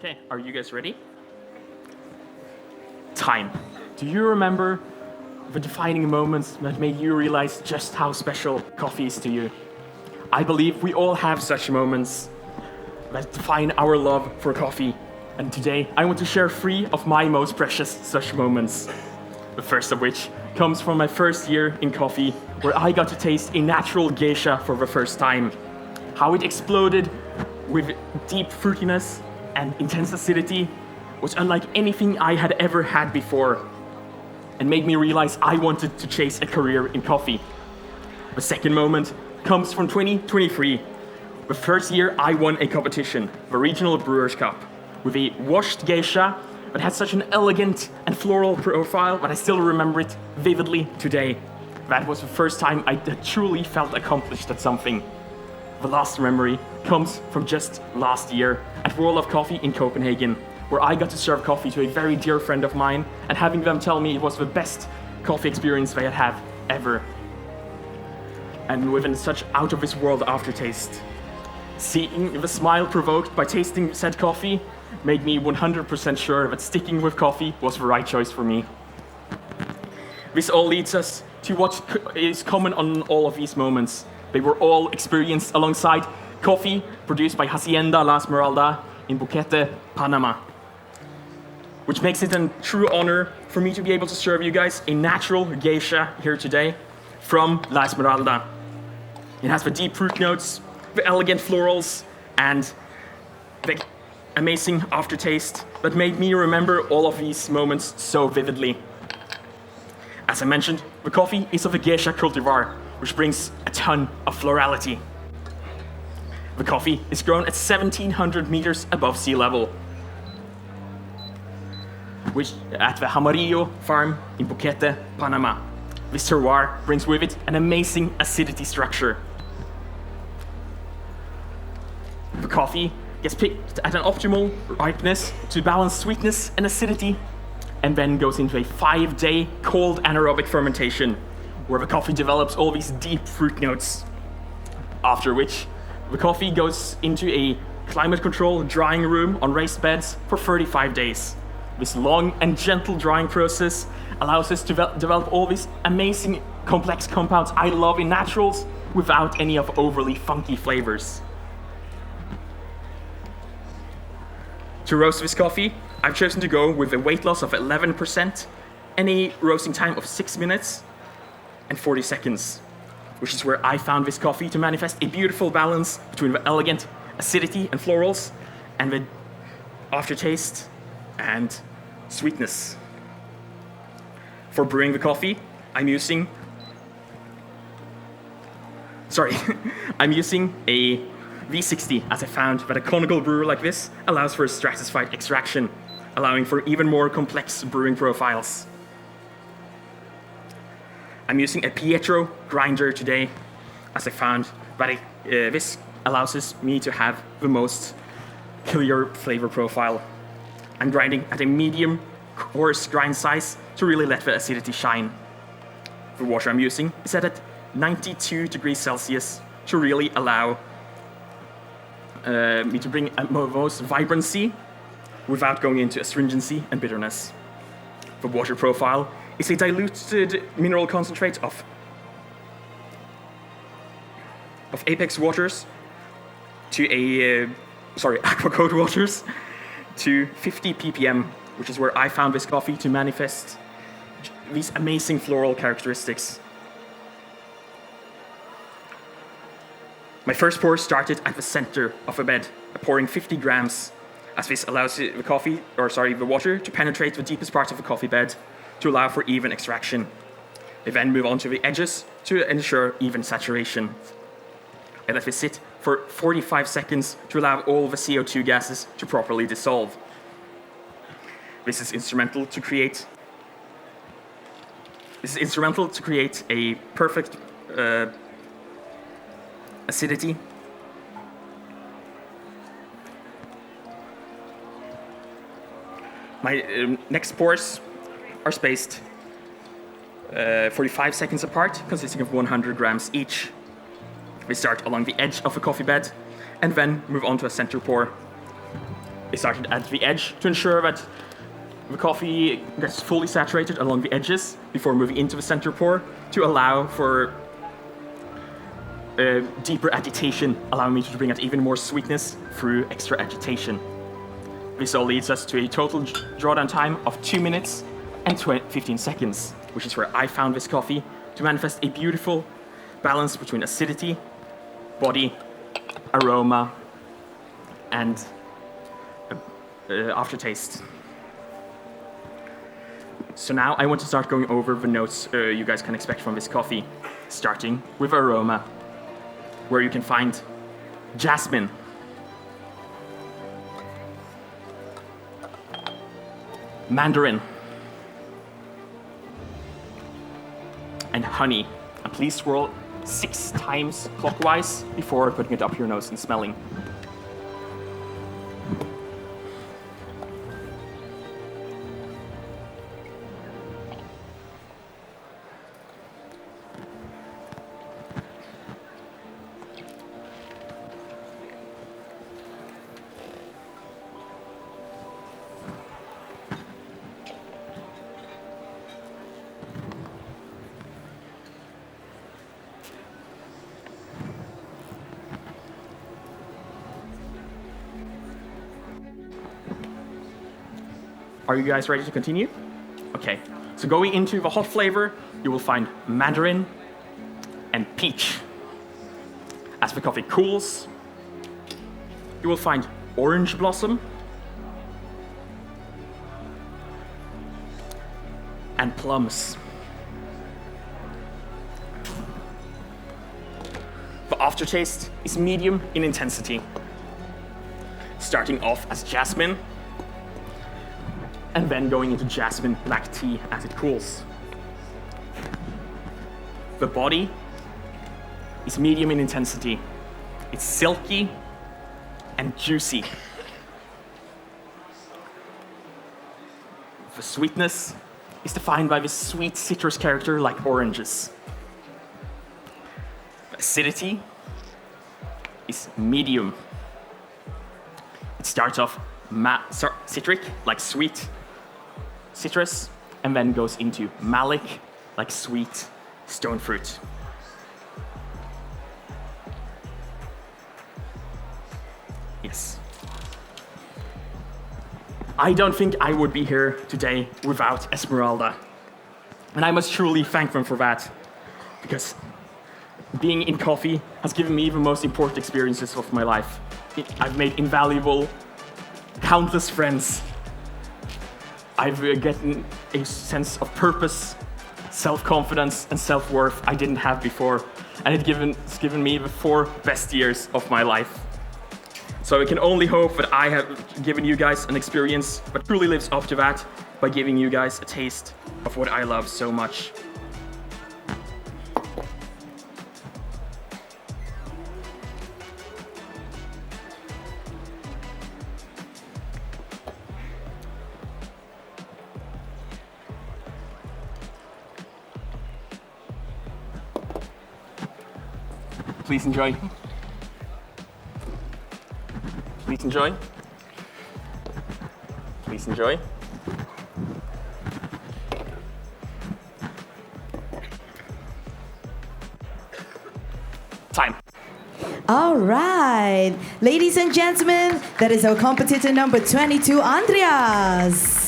Okay, are you guys ready? Time. Do you remember the defining moments that made you realize just how special coffee is to you? I believe we all have such moments that define our love for coffee. And today, I want to share 3 of my most precious such moments. The first of which comes from my first year in coffee, where I got to taste a natural geisha for the first time. How it exploded with deep fruitiness and intense acidity was unlike anything I had ever had before, and made me realize I wanted to chase a career in coffee. The second moment comes from 2023. The first year I won a competition, the Regional Brewers Cup, with a washed geisha that had such an elegant and floral profile that I still remember it vividly today. That was the first time I truly felt accomplished at something. The last memory comes from just last year at World of Coffee in Copenhagen, where I got to serve coffee to a very dear friend of mine, and having them tell me it was the best coffee experience they had had ever. And with such out-of-this-world aftertaste. Seeing the smile provoked by tasting said coffee made me 100% sure that sticking with coffee was the right choice for me. This all leads us to what is common on all of these moments. They were all experienced alongside coffee produced by Hacienda La Esmeralda in Boquete, Panama. Which makes it a true honor for me to be able to serve you guys a natural geisha here today from La Esmeralda. It has the deep fruit notes, the elegant florals, and the amazing aftertaste that made me remember all of these moments so vividly. As I mentioned, the coffee is of a geisha cultivar, which brings a ton of florality. The coffee is grown at 1,700 meters above sea level, which at the Jamarillo farm in Boquete, Panama. This terroir brings with it an amazing acidity structure. The coffee gets picked at an optimal ripeness to balance sweetness and acidity, and then goes into a 5-day cold anaerobic fermentation, where the coffee develops all these deep fruit notes. After which, the coffee goes into a climate-controlled drying room on raised beds for 35 days. This long and gentle drying process allows us to develop all these amazing complex compounds I love in naturals without any of overly funky flavors. To roast this coffee, I've chosen to go with a weight loss of 11% and a roasting time of 6 minutes and 40 seconds, which is where I found this coffee to manifest a beautiful balance between the elegant acidity and florals and the aftertaste and sweetness. For brewing the coffee, I'm using a V60, as I found that a conical brewer like this allows for a stratified extraction, allowing for even more complex brewing profiles. I'm using a Pietro grinder today, as I found that this allows me to have the most clear flavor profile. I'm grinding at a medium coarse grind size to really let the acidity shine. The water I'm using is set at 92 degrees Celsius to really allow me to bring most vibrancy without going into astringency and bitterness. The water profile is a diluted mineral concentrate of Apex waters to Aquacode waters to 50 ppm, which is where I found this coffee to manifest these amazing floral characteristics. My first pour started at the center of a bed, pouring 50 grams, as this allows the water to penetrate the deepest parts of the coffee bed to allow for even extraction. I then move on to the edges to ensure even saturation. I let this sit for 45 seconds to allow all the CO2 gases to properly dissolve. This is instrumental to create a perfect acidity. My next pours are spaced 45 seconds apart, consisting of 100 grams each. We start along the edge of a coffee bed and then move on to a center pour. It started at the edge to ensure that the coffee gets fully saturated along the edges before moving into the center pour to allow for deeper agitation, allowing me to bring out even more sweetness through extra agitation. This all leads us to a total drawdown time of 2 minutes and 15 seconds, which is where I found this coffee to manifest a beautiful balance between acidity, body, aroma, and aftertaste. So now I want to start going over the notes you guys can expect from this coffee, starting with aroma, where you can find jasmine, mandarin, and honey. And please swirl 6 times clockwise before putting it up your nose and smelling. Are you guys ready to continue? Okay, so going into the hot flavor, you will find mandarin and peach. As the coffee cools, you will find orange blossom and plums. The aftertaste is medium in intensity, starting off as jasmine, and then going into jasmine black tea as it cools. The body is medium in intensity. It's silky and juicy. The sweetness is defined by the sweet citrus character like oranges. The acidity is medium. It starts off citric, like sweet citrus, and then goes into malic, like sweet stone fruit. Yes. I don't think I would be here today without Esmeralda. And I must truly thank them for that, because being in coffee has given me the most important experiences of my life. I've made invaluable, countless friends. I've gotten a sense of purpose, self-confidence, and self-worth I didn't have before. And it's given me the 4 best years of my life. So I can only hope that I have given you guys an experience that truly lives up to that by giving you guys a taste of what I love so much. Please enjoy. Please enjoy. Please enjoy. Time. All right. Ladies and gentlemen, that is our competitor number 22, Andreas.